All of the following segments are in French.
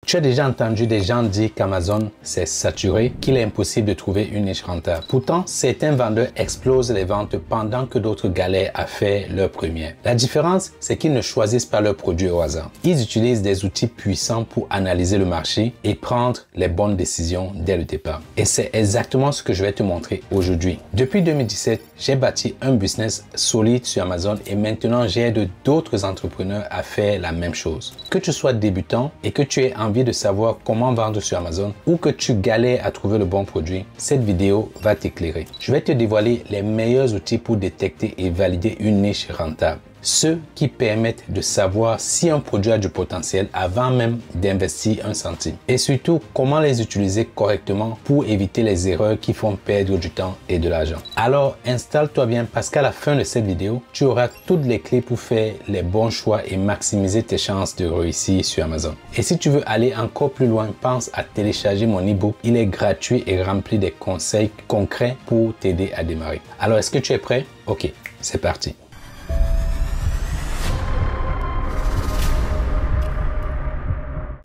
Tu as déjà entendu des gens dire qu'Amazon c'est saturé, qu'il est impossible de trouver une niche rentable. Pourtant, certains vendeurs explosent les ventes pendant que d'autres galèrent à faire leur première. La différence, c'est qu'ils ne choisissent pas leurs produits au hasard. Ils utilisent des outils puissants pour analyser le marché et prendre les bonnes décisions dès le départ. Et c'est exactement ce que je vais te montrer aujourd'hui. Depuis 2017, j'ai bâti un business solide sur Amazon et maintenant j'aide d'autres entrepreneurs à faire la même chose. Que tu sois débutant et que tu aies envie de savoir comment vendre sur Amazon ou que tu galères à trouver le bon produit, cette vidéo va t'éclairer. Je vais te dévoiler les meilleurs outils pour détecter et valider une niche rentable. Ceux qui permettent de savoir si un produit a du potentiel avant même d'investir un centime. Et surtout, comment les utiliser correctement pour éviter les erreurs qui font perdre du temps et de l'argent. Alors, installe-toi bien parce qu'à la fin de cette vidéo, tu auras toutes les clés pour faire les bons choix et maximiser tes chances de réussir sur Amazon. Et si tu veux aller encore plus loin, pense à télécharger mon e-book. Il est gratuit et rempli de conseils concrets pour t'aider à démarrer. Alors, est-ce que tu es prêt? Ok, c'est parti.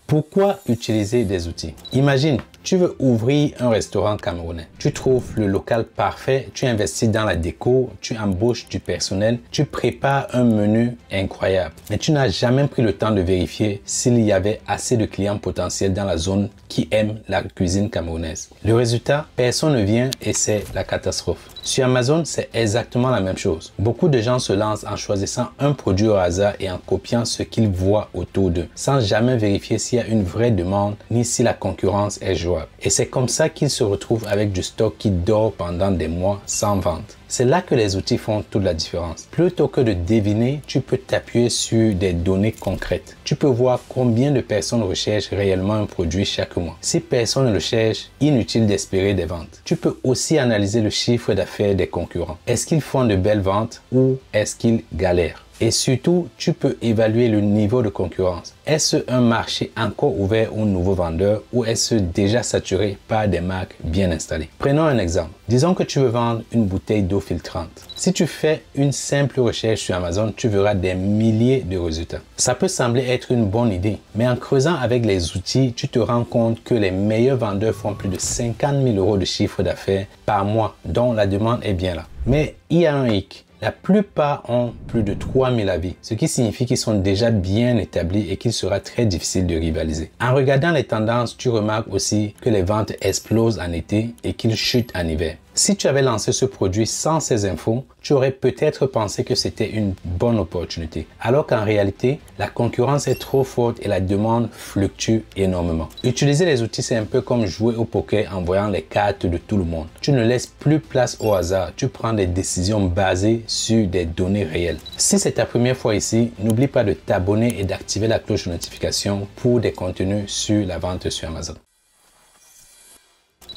Pourquoi utiliser des outils? Imagine, tu veux ouvrir un restaurant camerounais. Tu trouves le local parfait, tu investis dans la déco, tu embauches du personnel, tu prépares un menu incroyable. Mais tu n'as jamais pris le temps de vérifier s'il y avait assez de clients potentiels dans la zone qui aiment la cuisine camerounaise. Le résultat, personne ne vient et c'est la catastrophe. Sur Amazon, c'est exactement la même chose. Beaucoup de gens se lancent en choisissant un produit au hasard et en copiant ce qu'ils voient autour d'eux, sans jamais vérifier s'il y a une vraie demande ni si la concurrence est jouable. Et c'est comme ça qu'ils se retrouvent avec du stock qui dort pendant des mois sans vente. C'est là que les outils font toute la différence. Plutôt que de deviner, tu peux t'appuyer sur des données concrètes. Tu peux voir combien de personnes recherchent réellement un produit chaque mois. Si personne ne le cherche, inutile d'espérer des ventes. Tu peux aussi analyser le chiffre d'affaires des concurrents. Est-ce qu'ils font de belles ventes ou est-ce qu'ils galèrent? Et surtout, tu peux évaluer le niveau de concurrence. Est-ce un marché encore ouvert aux nouveaux vendeurs ou est-ce déjà saturé par des marques bien installées? Prenons un exemple. Disons que tu veux vendre une bouteille d'eau filtrante. Si tu fais une simple recherche sur Amazon, tu verras des milliers de résultats. Ça peut sembler être une bonne idée, mais en creusant avec les outils, tu te rends compte que les meilleurs vendeurs font plus de 50 000 € de chiffre d'affaires par mois, dont la demande est bien là. Mais il y a un hic. La plupart ont plus de 3000 avis, ce qui signifie qu'ils sont déjà bien établis et qu'il sera très difficile de rivaliser. En regardant les tendances, tu remarques aussi que les ventes explosent en été et qu'ils chutent en hiver. Si tu avais lancé ce produit sans ces infos, tu aurais peut-être pensé que c'était une bonne opportunité, alors qu'en réalité, la concurrence est trop forte et la demande fluctue énormément. Utiliser les outils, c'est un peu comme jouer au poker en voyant les cartes de tout le monde. Tu ne laisses plus place au hasard, tu prends des décisions basées sur des données réelles. Si c'est ta première fois ici, n'oublie pas de t'abonner et d'activer la cloche de notification pour des contenus sur la vente sur Amazon.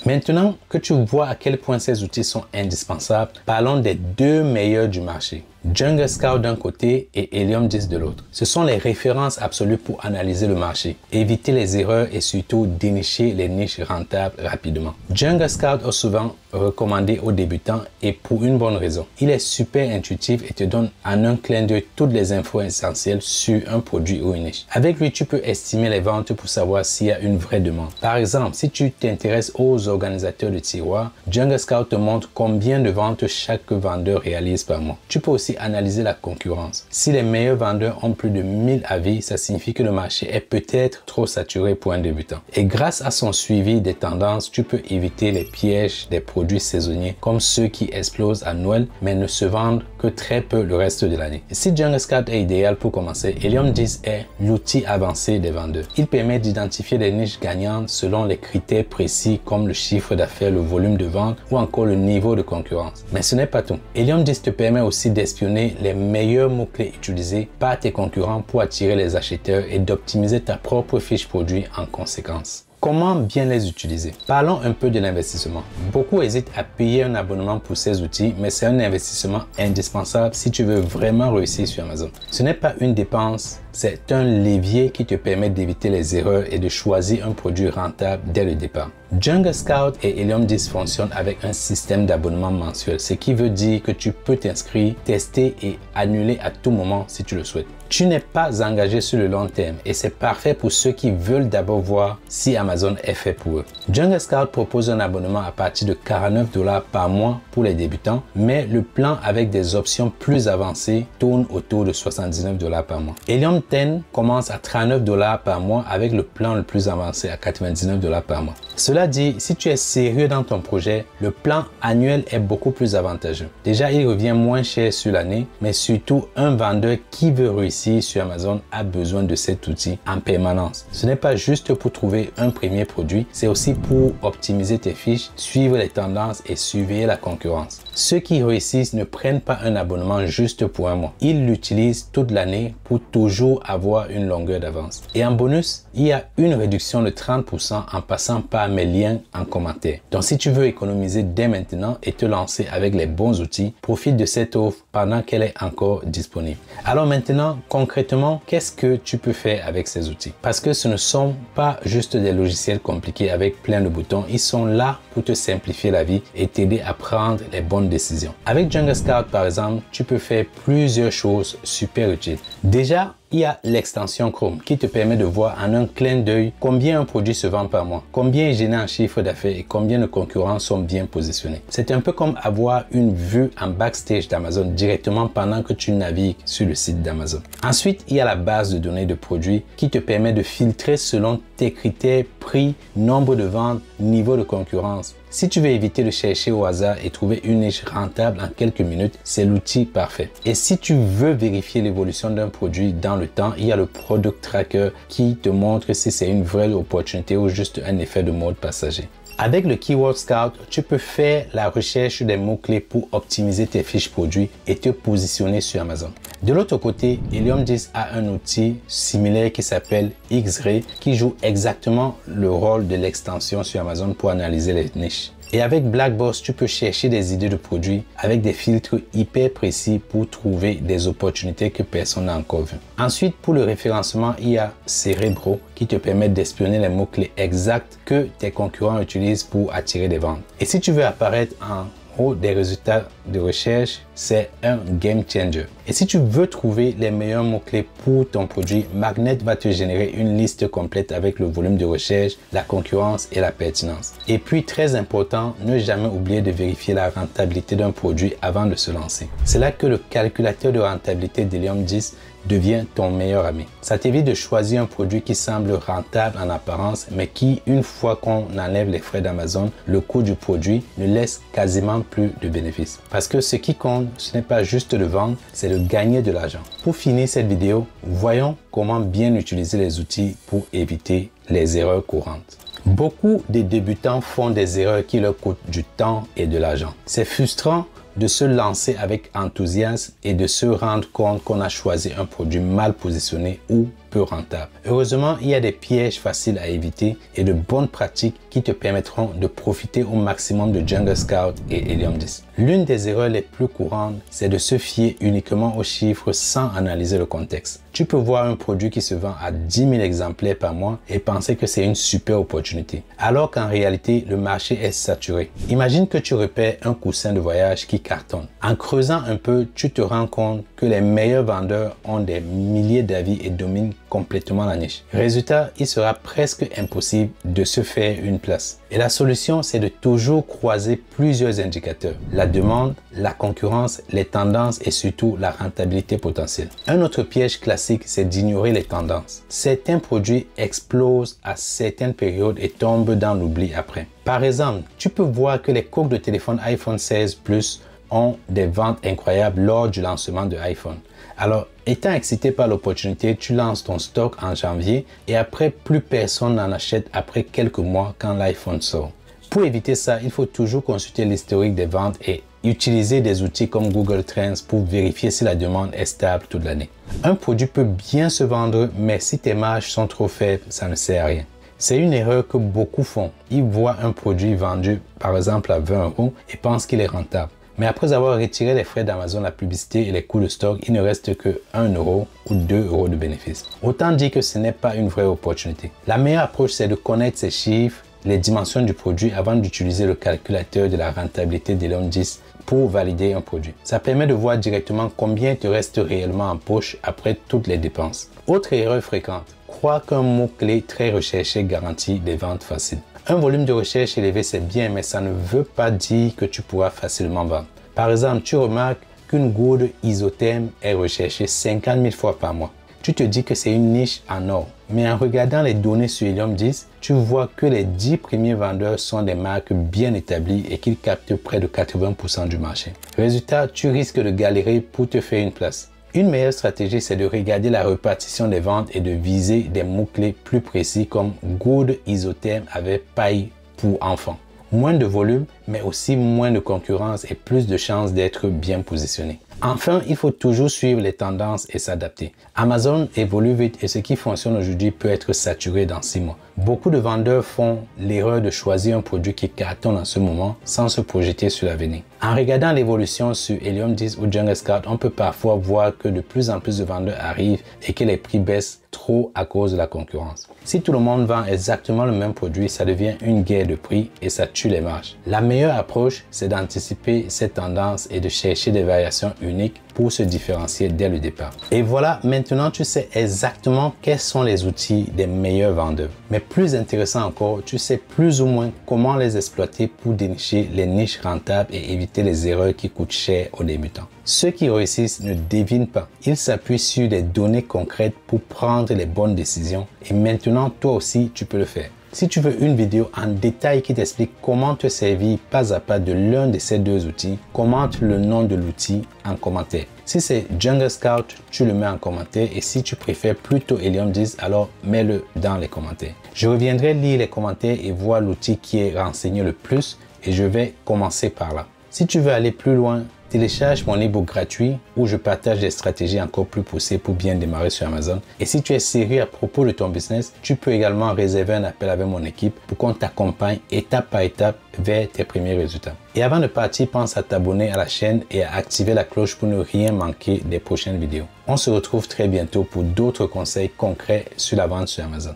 Maintenant que tu vois à quel point ces outils sont indispensables, parlons des deux meilleurs du marché. Jungle Scout d'un côté et Helium 10 de l'autre. Ce sont les références absolues pour analyser le marché, éviter les erreurs et surtout dénicher les niches rentables rapidement. Jungle Scout est souvent recommandé aux débutants et pour une bonne raison. Il est super intuitif et te donne en un clin d'œil toutes les infos essentielles sur un produit ou une niche. Avec lui, tu peux estimer les ventes pour savoir s'il y a une vraie demande. Par exemple, si tu t'intéresses aux organisateurs de tiroirs, Jungle Scout te montre combien de ventes chaque vendeur réalise par mois. Tu peux aussi analyser la concurrence. Si les meilleurs vendeurs ont plus de 1000 avis, ça signifie que le marché est peut-être trop saturé pour un débutant. Et grâce à son suivi des tendances, tu peux éviter les pièges des produits saisonniers comme ceux qui explosent à Noël mais ne se vendent que très peu le reste de l'année. Si Jungle Scout est idéal pour commencer, Helium 10 est l'outil avancé des vendeurs. Il permet d'identifier des niches gagnantes selon les critères précis comme le chiffre d'affaires, le volume de vente ou encore le niveau de concurrence. Mais ce n'est pas tout. Helium 10 te permet aussi d'espionner les meilleurs mots-clés utilisés par tes concurrents pour attirer les acheteurs et d'optimiser ta propre fiche produit en conséquence. Comment bien les utiliser? Parlons un peu de l'investissement. Beaucoup hésitent à payer un abonnement pour ces outils, mais c'est un investissement indispensable si tu veux vraiment réussir sur Amazon. Ce n'est pas une dépense, c'est un levier qui te permet d'éviter les erreurs et de choisir un produit rentable dès le départ. Jungle Scout et Helium 10 fonctionnent avec un système d'abonnement mensuel, ce qui veut dire que tu peux t'inscrire, tester et annuler à tout moment si tu le souhaites. Tu n'es pas engagé sur le long terme et c'est parfait pour ceux qui veulent d'abord voir si Amazon est fait pour eux. Jungle Scout propose un abonnement à partir de 49 $ par mois pour les débutants, mais le plan avec des options plus avancées tourne autour de 79 $ par mois. Helium 10 commence à 39 $ par mois avec le plan le plus avancé à 99 $ par mois. Cela dit, si tu es sérieux dans ton projet, le plan annuel est beaucoup plus avantageux. Déjà, il revient moins cher sur l'année, mais surtout, un vendeur qui veut réussir sur Amazon a besoin de cet outil en permanence. Ce n'est pas juste pour trouver un premier produit, c'est aussi pour optimiser tes fiches, suivre les tendances et surveiller la concurrence. Ceux qui réussissent ne prennent pas un abonnement juste pour un mois. Ils l'utilisent toute l'année pour toujours avoir une longueur d'avance. Et en bonus, il y a une réduction de 30% en passant par mes liens en commentaire. Donc si tu veux économiser dès maintenant et te lancer avec les bons outils, profite de cette offre pendant qu'elle est encore disponible. Alors maintenant, concrètement, qu'est-ce que tu peux faire avec ces outils? Parce que ce ne sont pas juste des logiciels compliqués avec plein de boutons, ils sont là pour te simplifier la vie et t'aider à prendre les bonnes décisions. Avec Jungle Scout par exemple, tu peux faire plusieurs choses super utiles. Déjà, il y a l'extension Chrome qui te permet de voir en un clin d'œil combien un produit se vend par mois, combien il génère en chiffre d'affaires et combien de concurrents sont bien positionnés. C'est un peu comme avoir une vue en backstage d'Amazon directement pendant que tu navigues sur le site d'Amazon. Ensuite, il y a la base de données de produits qui te permet de filtrer selon tes critères, prix, nombre de ventes, niveau de concurrence. Si tu veux éviter de chercher au hasard et trouver une niche rentable en quelques minutes, c'est l'outil parfait. Et si tu veux vérifier l'évolution d'un produit dans le temps, il y a le Product Tracker qui te montre si c'est une vraie opportunité ou juste un effet de mode passager. Avec le Keyword Scout, tu peux faire la recherche des mots-clés pour optimiser tes fiches produits et te positionner sur Amazon. De l'autre côté, Helium 10 a un outil similaire qui s'appelle X-Ray qui joue exactement le rôle de l'extension sur Amazon pour analyser les niches. Et avec Black Box, tu peux chercher des idées de produits avec des filtres hyper précis pour trouver des opportunités que personne n'a encore vues. Ensuite, pour le référencement, il y a Cerebro qui te permet d'espionner les mots-clés exacts que tes concurrents utilisent pour attirer des ventes. Et si tu veux apparaître en haut des résultats de recherche, c'est un game changer. Et si tu veux trouver les meilleurs mots-clés pour ton produit, Magnet va te générer une liste complète avec le volume de recherche, la concurrence et la pertinence. Et puis, très important, ne jamais oublier de vérifier la rentabilité d'un produit avant de se lancer. C'est là que le calculateur de rentabilité d'Helium 10 devient ton meilleur ami. Ça t'évite de choisir un produit qui semble rentable en apparence, mais qui, une fois qu'on enlève les frais d'Amazon, le coût du produit ne laisse quasiment plus de bénéfices. Parce que ce qui compte, ce n'est pas juste de vendre, c'est de gagner de l'argent. Pour finir cette vidéo, voyons comment bien utiliser les outils pour éviter les erreurs courantes. Beaucoup de débutants font des erreurs qui leur coûtent du temps et de l'argent. C'est frustrant de se lancer avec enthousiasme et de se rendre compte qu'on a choisi un produit mal positionné ou peu rentable. Heureusement, il y a des pièges faciles à éviter et de bonnes pratiques qui te permettront de profiter au maximum de Jungle Scout et Helium 10. L'une des erreurs les plus courantes, c'est de se fier uniquement aux chiffres sans analyser le contexte. Tu peux voir un produit qui se vend à 10 000 exemplaires par mois et penser que c'est une super opportunité, alors qu'en réalité, le marché est saturé. Imagine que tu repères un coussin de voyage qui cartonne. En creusant un peu, tu te rends compte que les meilleurs vendeurs ont des milliers d'avis et dominent complètement la niche. Résultat, il sera presque impossible de se faire une place. Et la solution, c'est de toujours croiser plusieurs indicateurs. La demande, la concurrence, les tendances et surtout la rentabilité potentielle. Un autre piège classique, c'est d'ignorer les tendances. Certains produits explosent à certaines périodes et tombent dans l'oubli après. Par exemple, tu peux voir que les coques de téléphone iPhone 16 Plus ont des ventes incroyables lors du lancement de iPhone. Alors, étant excité par l'opportunité, tu lances ton stock en janvier et après, plus personne n'en achète après quelques mois quand l'iPhone sort. Pour éviter ça, il faut toujours consulter l'historique des ventes et utiliser des outils comme Google Trends pour vérifier si la demande est stable toute l'année. Un produit peut bien se vendre, mais si tes marges sont trop faibles, ça ne sert à rien. C'est une erreur que beaucoup font. Ils voient un produit vendu par exemple à 20 € et pensent qu'il est rentable. Mais après avoir retiré les frais d'Amazon, la publicité et les coûts de stock, il ne reste que 1 € ou 2 € de bénéfice. Autant dire que ce n'est pas une vraie opportunité. La meilleure approche, c'est de connaître ces chiffres, les dimensions du produit avant d'utiliser le calculateur de la rentabilité d'Helium 10 pour valider un produit. Ça permet de voir directement combien te reste réellement en poche après toutes les dépenses. Autre erreur fréquente, croire qu'un mot-clé très recherché garantit des ventes faciles. Un volume de recherche élevé, c'est bien, mais ça ne veut pas dire que tu pourras facilement vendre. Par exemple, tu remarques qu'une gourde isotherme est recherchée 50 000 fois par mois. Tu te dis que c'est une niche en or. Mais en regardant les données sur Helium 10, tu vois que les 10 premiers vendeurs sont des marques bien établies et qu'ils captent près de 80% du marché. Résultat, tu risques de galérer pour te faire une place. Une meilleure stratégie, c'est de regarder la répartition des ventes et de viser des mots-clés plus précis comme gourde isotherme avec paille pour enfants. Moins de volume, mais aussi moins de concurrence et plus de chances d'être bien positionné. Enfin, il faut toujours suivre les tendances et s'adapter. Amazon évolue vite et ce qui fonctionne aujourd'hui peut être saturé dans 6 mois. Beaucoup de vendeurs font l'erreur de choisir un produit qui cartonne en ce moment sans se projeter sur l'avenir. En regardant l'évolution sur Helium 10 ou Jungle Scout, on peut parfois voir que de plus en plus de vendeurs arrivent et que les prix baissent trop à cause de la concurrence. Si tout le monde vend exactement le même produit, ça devient une guerre de prix et ça tue les marges. La meilleure approche, c'est d'anticiper cette tendance et de chercher des variations uniques pour se différencier dès le départ. Et voilà, maintenant tu sais exactement quels sont les outils des meilleurs vendeurs. Mais plus intéressant encore, tu sais plus ou moins comment les exploiter pour dénicher les niches rentables et éviter les erreurs qui coûtent cher aux débutants. Ceux qui réussissent ne devinent pas. Ils s'appuient sur des données concrètes pour prendre les bonnes décisions. Et maintenant, toi aussi, tu peux le faire. Si tu veux une vidéo en détail qui t'explique comment te servir pas à pas de l'un de ces deux outils, commente le nom de l'outil en commentaire. Si c'est Jungle Scout, tu le mets en commentaire et si tu préfères plutôt Helium 10, alors mets-le dans les commentaires. Je reviendrai lire les commentaires et voir l'outil qui est renseigné le plus et je vais commencer par là. Si tu veux aller plus loin, télécharge mon e-book gratuit où je partage des stratégies encore plus poussées pour bien démarrer sur Amazon. Et si tu es sérieux à propos de ton business, tu peux également réserver un appel avec mon équipe pour qu'on t'accompagne étape par étape vers tes premiers résultats. Et avant de partir, pense à t'abonner à la chaîne et à activer la cloche pour ne rien manquer des prochaines vidéos. On se retrouve très bientôt pour d'autres conseils concrets sur la vente sur Amazon.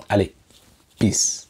Allez, peace!